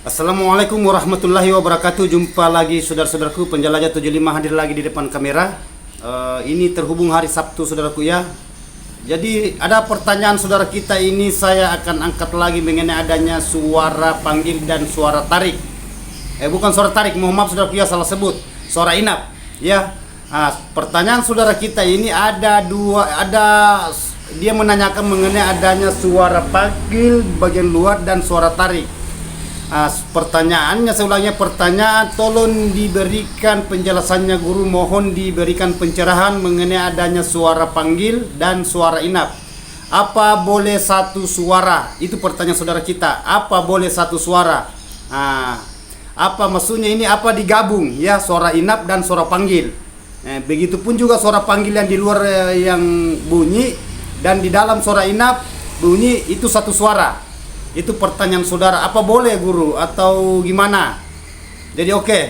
Assalamualaikum warahmatullahi wabarakatuh. Jumpa lagi saudara-saudaraku penjelajah 75 hadir lagi di depan kamera. Ini terhubung hari Sabtu saudaraku ya. Jadi ada pertanyaan saudara kita ini saya akan angkat lagi mengenai adanya suara panggil dan suara tarik. Bukan suara tarik, mohon maaf saudaraku ya, salah sebut. Suara inap ya. Pertanyaan saudara kita ini dia menanyakan mengenai adanya suara panggil bagian luar dan suara tarik. Pertanyaannya, saya ulangnya pertanyaan, tolong diberikan penjelasannya guru, mohon diberikan pencerahan mengenai adanya suara panggil dan suara inap. Apa boleh satu suara? Itu pertanyaan saudara kita. Apa boleh satu suara? Apa maksudnya ini? Apa digabung ya, suara inap dan suara panggil? Begitupun juga suara panggil yang di luar yang bunyi dan di dalam suara inap bunyi, itu satu suara. Itu pertanyaan saudara, apa boleh guru atau gimana? Jadi oke,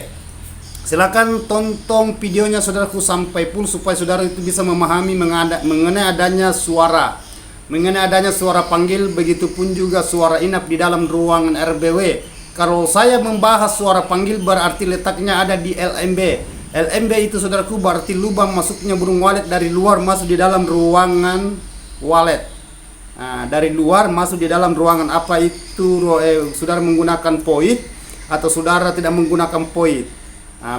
silakan tonton videonya saudaraku sampai full supaya saudara itu bisa memahami mengenai adanya suara, mengenai adanya suara panggil, begitupun juga suara inap di dalam ruangan RBW. Kalau saya membahas suara panggil berarti letaknya ada di LMB. LMB itu saudaraku berarti lubang masuknya burung walet dari luar masuk di dalam ruangan walet. Dari luar masuk di dalam ruangan. Apa itu saudara menggunakan poid atau saudara tidak menggunakan poid.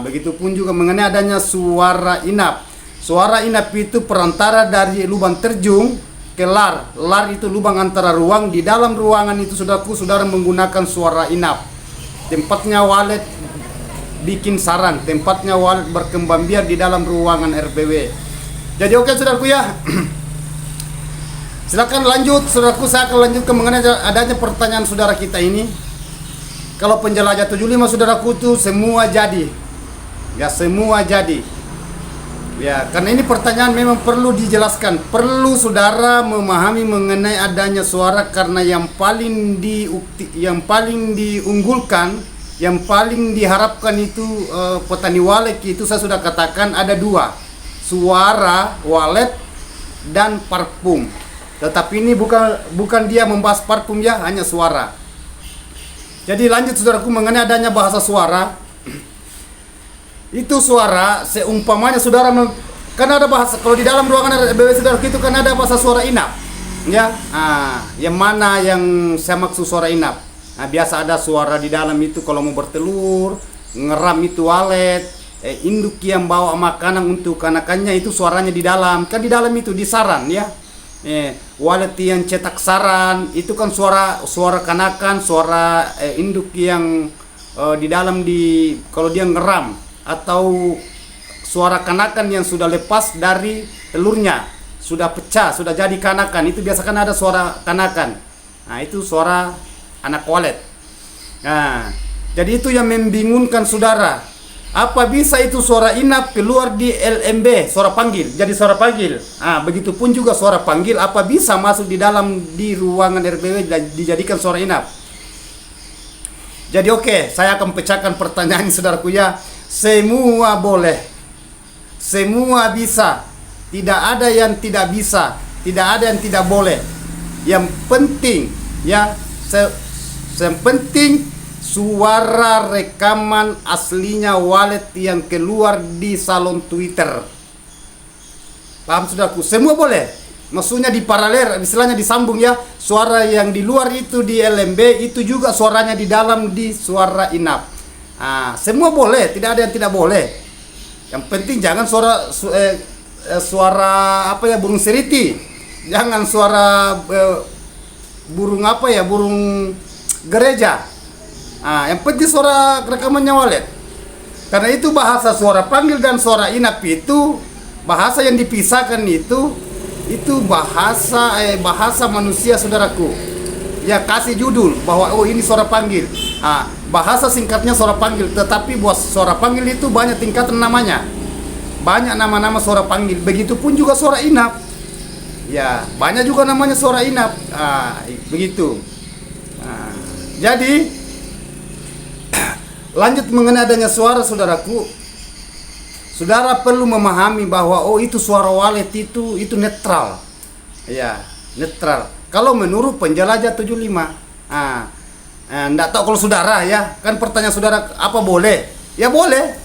Begitupun juga mengenai adanya suara inap. Suara inap itu perantara dari lubang terjun ke lar. Lar itu lubang antara ruang. Di dalam ruangan itu saudara menggunakan suara inap. Tempatnya walet bikin sarang, tempatnya walet berkembang biak di dalam ruangan RBW. Jadi oke saudaraku ya. Silakan lanjut saudaraku, saya akan lanjutkan mengenai adanya pertanyaan saudara kita ini. Kalau penjelajah 75 saudaraku itu semua jadi. Ya, semua jadi. Ya, karena ini pertanyaan memang perlu dijelaskan. Perlu saudara memahami mengenai adanya suara, karena yang paling diunggulkan, yang paling diharapkan itu petani walet itu saya sudah katakan ada dua. Suara walet dan parfum. Tetapi ini bukan dia membahas parfum ya, hanya suara. Jadi lanjut saudaraku mengenai adanya bahasa suara. Itu suara seumpamanya saudara kan ada bahasa, kalau di dalam ruangan RBW saudaraku itu kan ada bahasa suara inap. Ya. Yang mana yang saya maksud suara inap? Biasa ada suara di dalam itu kalau mau bertelur, ngeram itu walet, induk yang bawa makanan untuk anakannya itu suaranya di dalam. Kan di dalam itu di saran ya. Walet yang cetak saran itu kan suara kanakan, suara induk yang di dalam kalau dia ngeram, atau suara kanakan yang sudah lepas dari telurnya, sudah pecah, sudah jadi kanakan, itu biasakan ada suara kanakan. Itu suara anak walet. Jadi itu yang membingungkan saudara. Apa bisa itu suara inap keluar di LMB, suara panggil, jadi suara panggil. Begitupun juga suara panggil, apa bisa masuk di ruangan RBW dan dijadikan suara inap? Jadi oke, saya akan pecahkan pertanyaan saudaraku ya. Semua boleh, semua bisa, tidak ada yang tidak bisa, tidak ada yang tidak boleh. Yang penting ya, yang penting suara rekaman aslinya walet yang keluar di salon Twitter. Paham saudaraku? Semua boleh. Maksudnya di paralel, istilahnya disambung ya. Suara yang di luar itu di LMB, itu juga suaranya di dalam di suara inap. Semua boleh, tidak ada yang tidak boleh. Yang penting jangan suara apa ya, burung seriti. Jangan suara burung apa ya, burung gereja. Yang penting suara rekamannya walet. Karena itu bahasa suara panggil dan suara inap itu bahasa yang dipisahkan, itu bahasa manusia saudaraku. Ya, kasih judul bahwa ini suara panggil. Bahasa singkatnya suara panggil, tetapi buat suara panggil itu banyak tingkatan namanya. Banyak nama-nama suara panggil. Begitupun juga suara inap. Ya, banyak juga namanya suara inap. Begitu. Jadi lanjut mengenai adanya suara saudaraku. Saudara perlu memahami bahwa itu suara walet itu netral. Ya, netral. Kalau menurut penjelajah 75. Enggak tahu kalau saudara ya, kan pertanyaan saudara apa boleh? Ya boleh.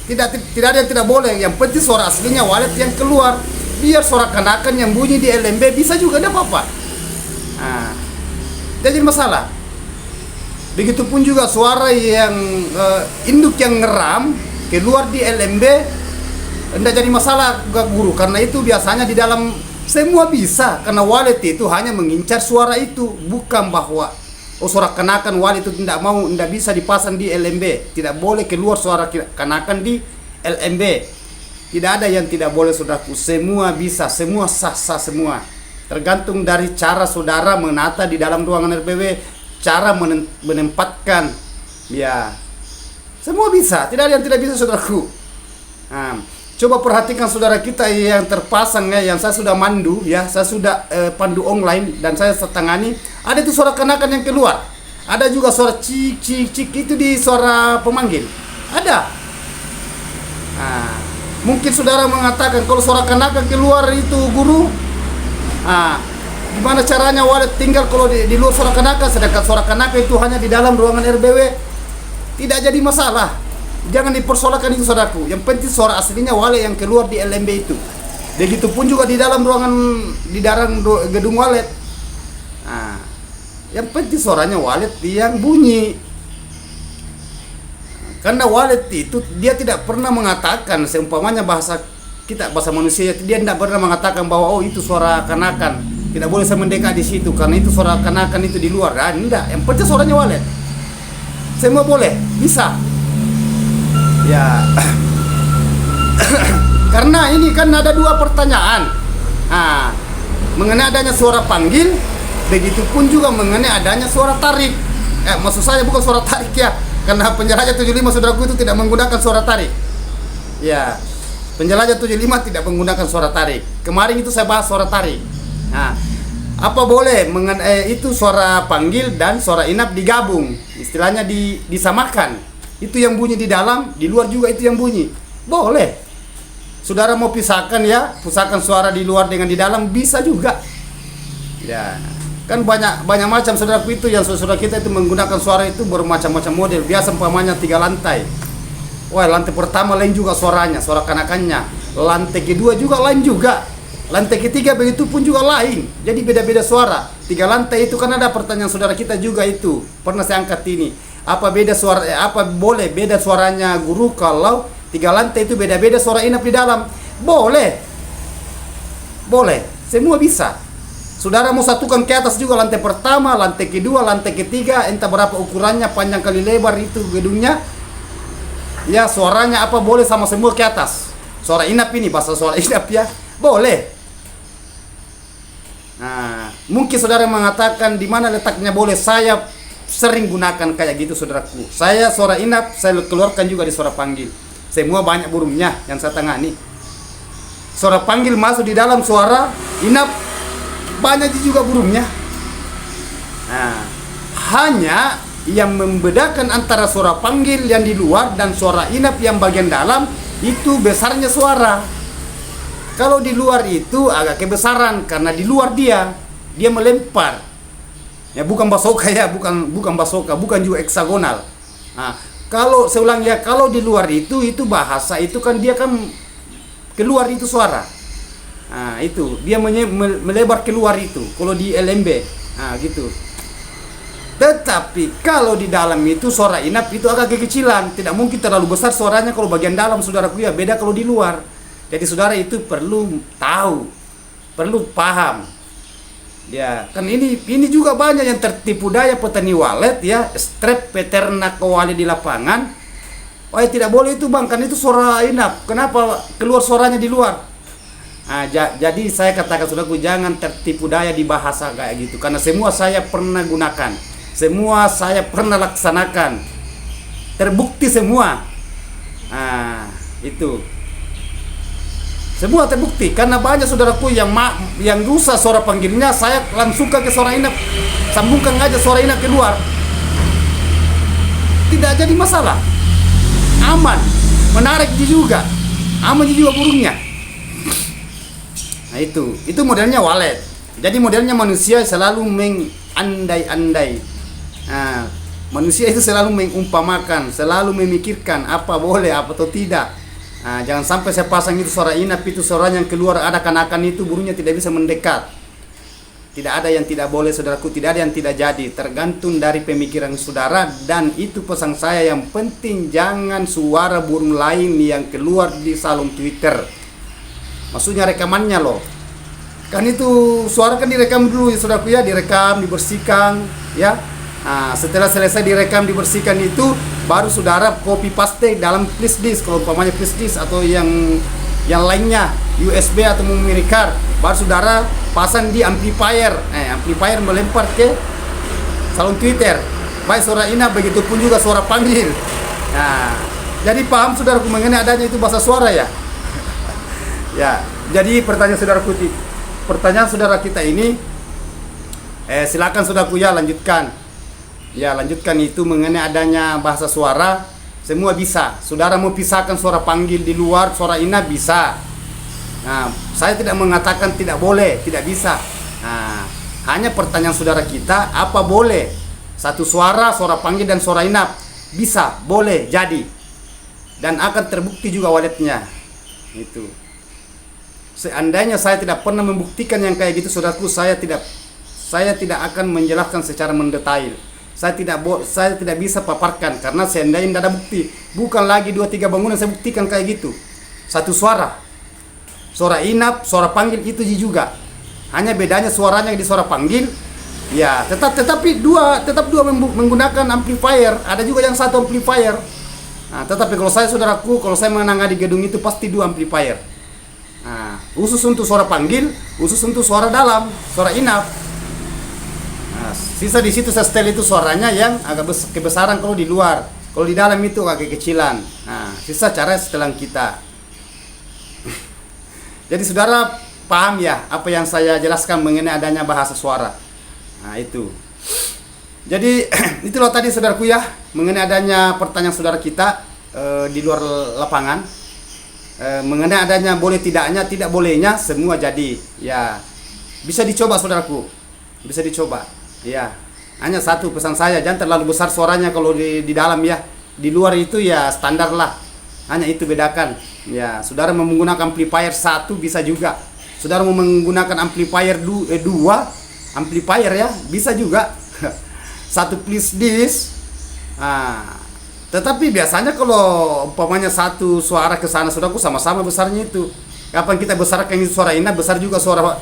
Tidak ada yang tidak boleh. Yang penting suara aslinya walet yang keluar. Biar suara kanakan yang bunyi di LMB bisa juga, tidak apa-apa. Jadi masalah. Begitupun juga suara yang induk yang ngeram keluar di LMB, tidak jadi masalah guru, karena itu biasanya di dalam semua bisa, karena walet itu hanya mengincar suara itu, bukan bahwa suara kanakan walet itu tidak bisa dipasang di LMB, tidak boleh keluar suara kanakan di LMB. Tidak ada yang tidak boleh, saudaraku, semua bisa, semua sah-sah semua. Tergantung dari cara saudara menata di dalam ruangan RBW, cara menempatkan, ya semua bisa, tidak ada yang tidak bisa, saudaraku. Coba perhatikan saudara kita yang terpasang ya, yang saya sudah mandu ya, saya sudah pandu online dan saya tangani, ada itu suara kanakan yang keluar, ada juga suara cik cik cik itu di suara pemanggil, ada. Mungkin saudara mengatakan kalau suara kanakan keluar itu guru, gimana caranya walet tinggal kalau di luar suara kanakan, sedangkan suara kanakan itu hanya di dalam ruangan RBW, tidak jadi masalah. Jangan dipersoalkan itu, saudaraku. Yang penting suara aslinya walet yang keluar di LMB itu. Begitupun juga di dalam ruangan, di dalam gedung walet. Yang penting suaranya walet yang bunyi. Karena walet itu dia tidak pernah mengatakan, seumpamanya bahasa kita, bahasa manusia, dia tidak pernah mengatakan bahwa itu suara kanakan, tidak boleh saya mendekat di situ karena itu suara kanakan itu di luar. Tidak, yang penting suaranya walet. Semua boleh, bisa. Ya, karena ini kan ada dua pertanyaan, mengenai adanya suara panggil, begitupun juga mengenai adanya suara tarik. Maksud saya bukan suara tarik ya, karena penjelajah 75 saudaraku itu tidak menggunakan suara tarik. Ya, penjelajah 75 tidak menggunakan suara tarik. Kemarin itu saya bahas suara tarik. Apa boleh mengenai itu suara panggil dan suara inap digabung, istilahnya disamakan. Itu yang bunyi di dalam, di luar juga itu yang bunyi. Boleh. Saudara mau pisahkan ya, pisahkan suara di luar dengan di dalam bisa juga. Ya, kan banyak macam saudaraku itu yang saudara kita itu menggunakan suara itu bermacam-macam model. Biasa umpamanya 3 lantai. Wah, lantai pertama lain juga suaranya, suara kanakannya. Lantai kedua juga lain juga. Lantai ketiga begitu pun juga lain. Jadi beda-beda suara. 3 lantai itu kan ada pertanyaan saudara kita juga itu. Pernah saya angkat ini. Apa beda suara, apa boleh beda suaranya guru kalau 3 lantai itu beda-beda suara inap di dalam? Boleh. Boleh. Semua bisa. Saudara mau satukan ke atas juga, lantai pertama, lantai kedua, lantai ketiga, entah berapa ukurannya, panjang kali lebar itu gedungnya. Ya, suaranya apa boleh sama semua ke atas. Suara inap ini, bahasa suara inap ya. Boleh. Mungkin saudara mengatakan di mana letaknya boleh. Saya sering gunakan kayak gitu, saudaraku. Saya suara inap saya keluarkan juga di suara panggil. Semua banyak burungnya yang saya tangani. Suara panggil masuk di dalam suara inap, banyak juga burungnya. Hanya yang membedakan antara suara panggil yang di luar dan suara inap yang bagian dalam itu besarnya suara. Kalau di luar itu agak kebesaran karena di luar dia melempar. Ya bukan basoka ya, bukan basoka, bukan juga heksagonal. Kalau saya ulang ya, kalau di luar itu bahasa itu kan dia kan keluar itu suara. Itu dia melebar keluar itu. Kalau di LMB, gitu. Tetapi kalau di dalam itu suara inap itu agak kekecilan, tidak mungkin terlalu besar suaranya kalau bagian dalam, saudaraku ya. Beda kalau di luar. Jadi saudara itu perlu tahu, perlu paham. Ya, kan ini juga banyak yang tertipu daya petani walet ya, strep peternak walet di lapangan. Oh ya tidak boleh itu bang, kan itu suara inap. Kenapa keluar suaranya di luar? Jadi saya katakan saudaraku, jangan tertipu daya di bahasa kayak gitu, karena semua saya pernah gunakan, semua saya pernah laksanakan, terbukti semua. Itu semua terbukti, karena banyak saudaraku yang rusak suara panggilnya, saya langsung ke suara inap, sambungkan aja suara inap keluar, tidak jadi masalah, aman, menarik juga, aman juga burungnya. Itu modelnya walet. Jadi modelnya manusia selalu mengandai-andai. Nah, manusia itu selalu mengumpamakan, selalu memikirkan apa boleh, apa atau tidak. Nah, jangan sampai saya pasang itu suara inap, itu suara yang keluar ada kanakan itu burungnya tidak bisa mendekat. Tidak ada yang tidak boleh saudaraku, tidak ada yang tidak jadi, tergantung dari pemikiran saudara. Dan itu pesan saya, yang penting jangan suara burung lain yang keluar di salon Twitter. Maksudnya rekamannya loh. Kan itu suara kan direkam dulu ya saudaraku ya, direkam, dibersihkan ya. Nah, setelah selesai direkam, dibersihkan itu baru saudara copy paste dalam flash disk, kalau umpamanya flash disk atau yang lainnya USB atau memory card, baru saudara pasang di amplifier. Amplifier melempar ke salon Twitter, baik suara inap begitu pun juga suara panggil. Nah, jadi paham saudaraku mengenai adanya itu bahasa suara ya. Ya, jadi pertanyaan saudara kita ini, silakan saudaraku ya lanjutkan. Ya, lanjutkan itu mengenai adanya bahasa suara, semua bisa. Saudara mau pisahkan suara panggil di luar, suara inap bisa. Nah, saya tidak mengatakan tidak boleh, tidak bisa. Nah, hanya pertanyaan saudara kita, apa boleh? Satu suara panggil dan suara inap bisa, boleh, jadi. Dan akan terbukti juga waletnya. Itu. Seandainya saya tidak pernah membuktikan yang kayak gitu, saudaraku, saya tidak akan menjelaskan secara mendetail. Saya tidak bisa paparkan karena seandainya tidak ada bukti. Bukan lagi 2-3 bangunan saya buktikan kayak gitu. Satu suara inap, suara panggil itu juga. Hanya bedanya suaranya di suara panggil. Ya, tetapi dua menggunakan amplifier. Ada juga yang satu amplifier. Nah, tetapi kalau saudaraku, kalau saya menangani gedung itu pasti 2 amplifier. Nah, khusus untuk suara panggil, khusus untuk suara dalam, suara inap. Nah, sisa di situ saya setel itu suaranya yang agak kebesaran kalau di luar. Kalau di dalam itu agak kecilan. Nah, sisa cara setelan kita. Jadi saudara paham ya apa yang saya jelaskan mengenai adanya bahasa suara. Nah, itu. Jadi itulah tadi saudaraku ya, mengenai adanya pertanyaan saudara kita di luar lapangan. Mengenai adanya boleh tidaknya, tidak bolehnya, semua jadi. Ya, bisa dicoba saudaraku. Bisa dicoba. Ya, hanya satu pesan saya, jangan terlalu besar suaranya kalau di dalam ya. Di luar itu ya standar lah. Hanya itu bedakan. Ya, saudara menggunakan amplifier 1 bisa juga. Saudara mau menggunakan amplifier 2 amplifier ya, bisa juga. 1 flash disk. Nah, tetapi biasanya kalau umpamanya satu suara ke sana saudaraku sama-sama besarnya itu. Kapan kita besarkan itu suara inap, besar juga suara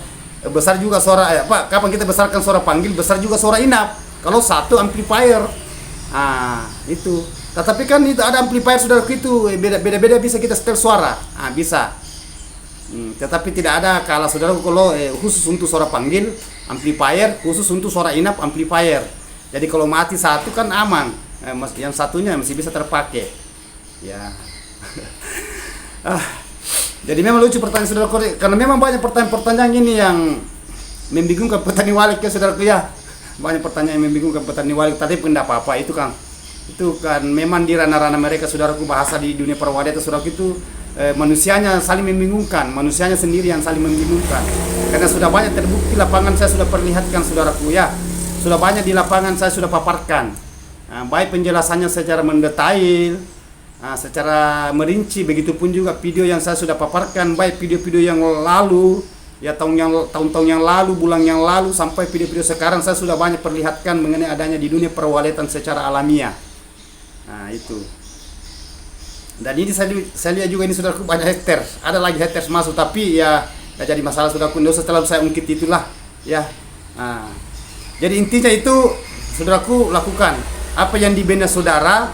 kapan kita besarkan suara panggil, besar juga suara inap kalau satu amplifier. Itu. Tetapi kan itu ada amplifier saudaraku itu beda-beda bisa kita setel suara. Bisa. Tetapi tidak ada kalau saudaraku kalau khusus untuk suara panggil amplifier, khusus untuk suara inap amplifier. Jadi kalau mati satu kan aman, yang satunya masih bisa terpakai. Ya. Jadi memang lucu pertanyaan saudaraku, karena memang banyak pertanyaan ini yang membingungkan petani walet ya saudaraku ya. Banyak pertanyaan yang membingungkan petani walet, tapi pun tidak apa-apa itu kan. Itu kan memang di ranah-ranah mereka saudaraku, bahasa di dunia perwadaian saudaraku itu manusianya saling membingungkan, manusianya sendiri yang saling membingungkan. Karena sudah banyak terbukti lapangan, saya sudah perlihatkan saudaraku ya. Sudah banyak di lapangan saya sudah paparkan. Baik penjelasannya secara mendetail, secara merinci, begitupun juga video yang saya sudah paparkan, baik video-video yang lalu ya, tahun-tahun yang lalu, bulan yang lalu, sampai video-video sekarang saya sudah banyak perlihatkan mengenai adanya di dunia perwaletan secara alamiah. Nah, itu. Dan ini saya lihat juga ini saudaraku banyak haters, ada lagi haters masuk, tapi ya tidak jadi masalah saudaraku, tidak usah terlalu saya ungkit itulah ya. Jadi intinya itu saudaraku, lakukan apa yang dibina saudara.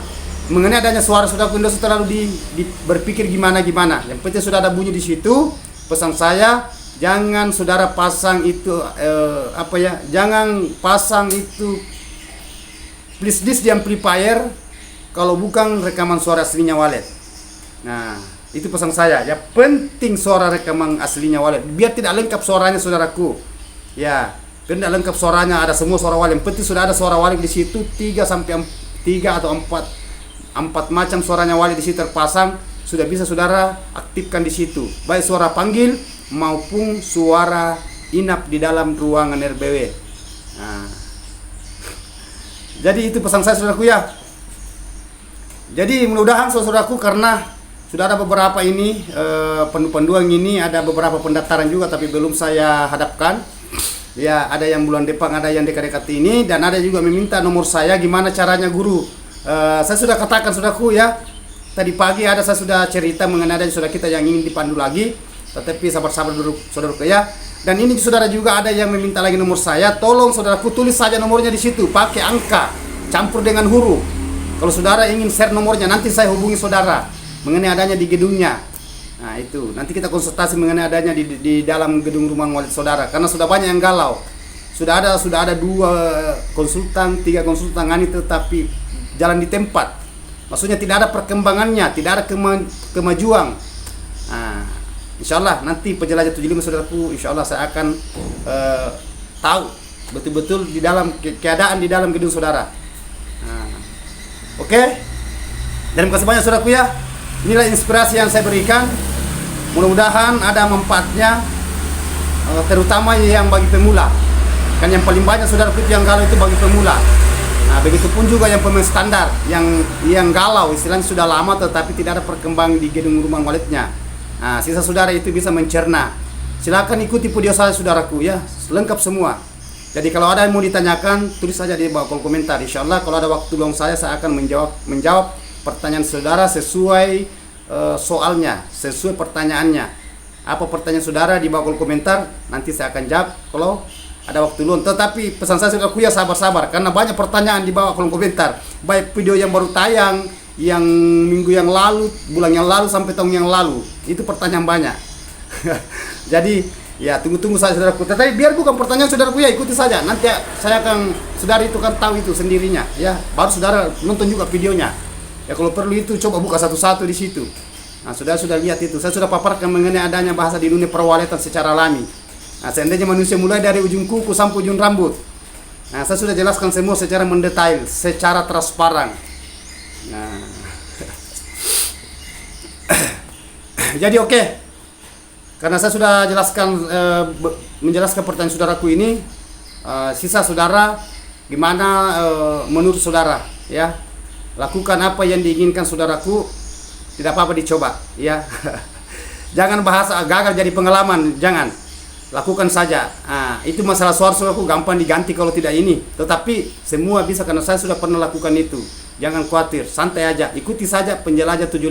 Mengenai adanya suara saudaraku, tidak usah terlalu berpikir gimana. Yang penting sudah ada bunyi di situ. Pesan saya, jangan saudara pasang itu jangan pasang itu flash disk di amplifier kalau bukan rekaman suara aslinya walet. Nah, itu pesan saya. Ya penting suara rekaman aslinya walet. Biar tidak lengkap suaranya saudaraku. Ya, biar tidak lengkap suaranya, ada semua suara walet. Yang penting sudah ada suara walet di situ 3 atau 4 macam suaranya walet di situ terpasang, sudah bisa saudara aktifkan di situ. Baik suara panggil maupun suara inap di dalam ruangan RBW. Jadi itu pesan saya saudaraku ya. Jadi mudah-mudahan saudaraku, karena sudah ada beberapa ini penduang ini, ada beberapa pendaftaran juga tapi belum saya hadapkan. Ya, ada yang bulan depan, ada yang dekat-dekat ini, dan ada juga meminta nomor saya, gimana caranya guru. Saya sudah katakan saudaraku ya, tadi pagi saya sudah cerita mengenai ada saudara kita yang ingin dipandu lagi, tetapi sabar-sabar dulu saudaraku ya. Dan ini saudara juga ada yang meminta lagi nomor saya, tolong saudaraku tulis saja nomornya di situ, pakai angka, campur dengan huruf. Kalau saudara ingin share nomornya, nanti saya hubungi saudara mengenai adanya di gedungnya. Nah itu, nanti kita konsultasi mengenai adanya di dalam gedung rumah walid saudara, karena sudah banyak yang galau. Sudah ada 2 konsultan, 3 konsultan ini tetapi jalan di tempat. Maksudnya tidak ada perkembangannya, tidak ada kemajuan. Nah, insya Allah nanti penjelajah 75 saudaraku, insya Allah saya akan tahu betul-betul di dalam keadaan di dalam gedung saudara. Nah, oke. Terima kasih banyak saudaraku ya. Inilah inspirasi yang saya berikan. Mudah-mudahan ada manfaatnya, terutama yang bagi pemula. Kan yang paling banyak saudaraku yang galau itu bagi pemula. Nah, begitupun juga yang pemain standar, yang galau, istilahnya sudah lama tetapi tidak ada perkembangan di gedung rumah walidnya. Nah, sisa saudara itu bisa mencerna. Silakan ikuti video saya saudaraku ya, lengkap semua. Jadi kalau ada yang mau ditanyakan, tulis saja di bawah kolom komentar. Insya Allah kalau ada waktu luang saya akan menjawab pertanyaan saudara sesuai soalnya, sesuai pertanyaannya. Apa pertanyaan saudara di bawah kolom komentar, nanti saya akan jawab kalau ada waktu luang. Tetapi pesan saya saudaraku ya, sabar-sabar, karena banyak pertanyaan di bawah kolom komentar. Baik video yang baru tayang, yang minggu yang lalu, bulan yang lalu, sampai tahun yang lalu, itu pertanyaan banyak. Jadi ya tunggu saya saudaraku. Tetapi biar bukan pertanyaan saudaraku ya, ikuti saja. Nanti saya akan, saudara itu kan tahu itu sendirinya ya. Baru saudara nonton juga videonya. Ya kalau perlu itu coba buka satu-satu di situ. Nah, sudah lihat itu. Saya sudah paparkan mengenai adanya bahasa di dunia perwalitan secara alami. Nah, seandainya manusia mulai dari ujung kuku sampai ujung rambut. Nah, saya sudah jelaskan semua secara mendetail, secara transparan. Nah. Jadi oke. Karena saya sudah menjelaskan pertanyaan saudaraku ini, sisa saudara gimana menurut saudara ya. Lakukan apa yang diinginkan saudaraku, tidak apa-apa dicoba ya. Jangan bahas gagal jadi pengalaman, jangan. Lakukan saja. Nah, itu masalah suara saudaraku gampang diganti kalau tidak ini. Tetapi semua bisa karena saya sudah pernah lakukan itu. Jangan khawatir, santai aja. Ikuti saja penjelajah 75.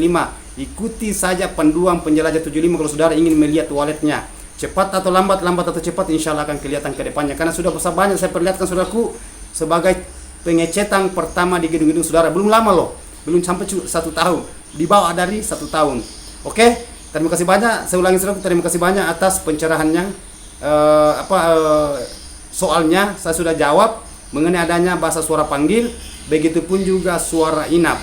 Ikuti saja panduan penjelajah 75 kalau saudara ingin melihat walletnya. Cepat atau lambat atau cepat insya Allah akan kelihatan ke depannya. Karena sudah banyak saya perlihatkan saudaraku sebagai pengecetan pertama di gedung-gedung saudara. Belum lama loh, belum sampai 1 tahun. Di bawah dari 1 tahun. Oke, terima kasih banyak. Saya ulangi saudaraku, terima kasih banyak atas pencerahannya. Soalnya saya sudah jawab mengenai adanya bahasa suara panggil, begitupun juga suara inap.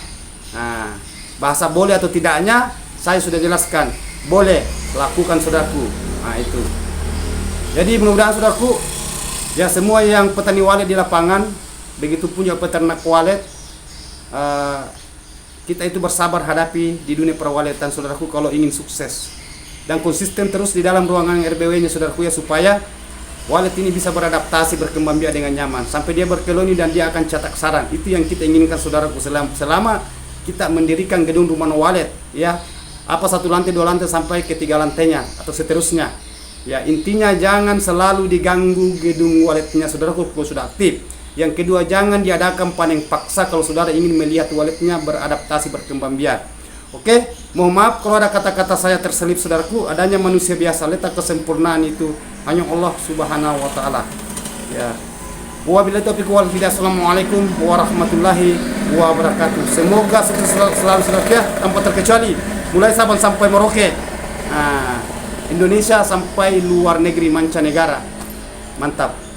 Nah, bahasa boleh atau tidaknya saya sudah jelaskan. Boleh, lakukan saudaraku. Nah itu. Jadi mudah-mudahan saudaraku ya, semua yang petani walet di lapangan, begitupun juga peternak walet, kita itu bersabar hadapi di dunia perwaletan saudaraku kalau ingin sukses. Dan konsisten terus di dalam ruangan RBW-nya saudaraku ya, supaya walet ini bisa beradaptasi, berkembang biak dengan nyaman sampai dia berkoloni dan dia akan cetak sarang. Itu yang kita inginkan saudaraku selama kita mendirikan gedung rumah walet ya. Apa 1 lantai 2 lantai sampai ke 3 lantainya atau seterusnya. Ya, intinya jangan selalu diganggu gedung waletnya saudaraku kalau sudah aktif. Yang kedua, jangan diadakan panen paksa kalau saudara ingin melihat waletnya beradaptasi, berkembang biak. Oke, mohon maaf kalau ada kata-kata saya terselip saudaraku. Adanya manusia biasa, letak kesempurnaan itu hanya Allah Subhanahu wa taala. Ya. Wabillahi taufiq wal hidayah. Assalamualaikum warahmatullahi wabarakatuh. Semoga sukses selalu saudaraku ya, tanpa terkecuali mulai Sabang sampai Merauke. Indonesia sampai luar negeri mancanegara. Mantap.